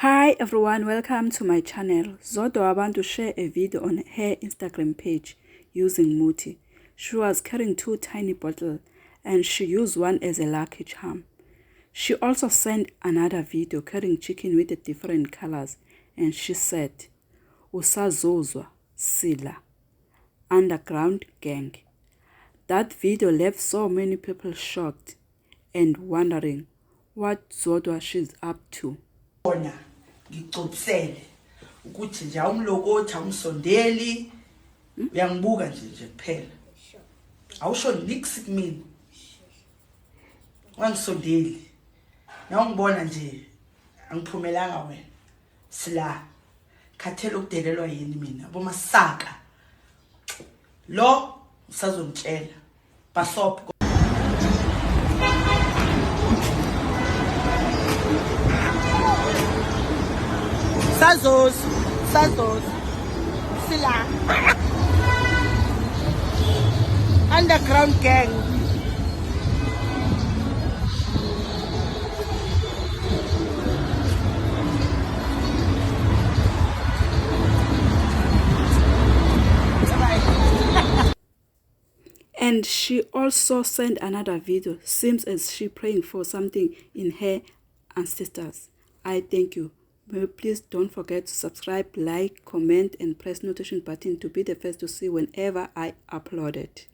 Hi everyone, welcome to my channel. Zodwa want to share a video on her Instagram page using Muti. She was carrying 2 tiny bottles and she used one as a lucky charm. She also sent another video carrying chicken with the different colors and she said, Usazozwa Sila, Underground Gang. That video left so many people shocked and wondering what Zodwa she's up to. Ngicobisele ukuthi nje awumlokothi awumsondeli uyangibuka nje kuphela awusho nix kimi wangisondeli na ungibona nje angiphumelanga wena sila khathela ukudelelwa yini mina bomasaka lo usazongitshela basop Sazos, Sila, Underground Gang. And she also sent another video. Seems as she praying for something in her ancestors. I thank you. Please don't forget to subscribe, like, comment and press notification button to be the first to see whenever I upload it.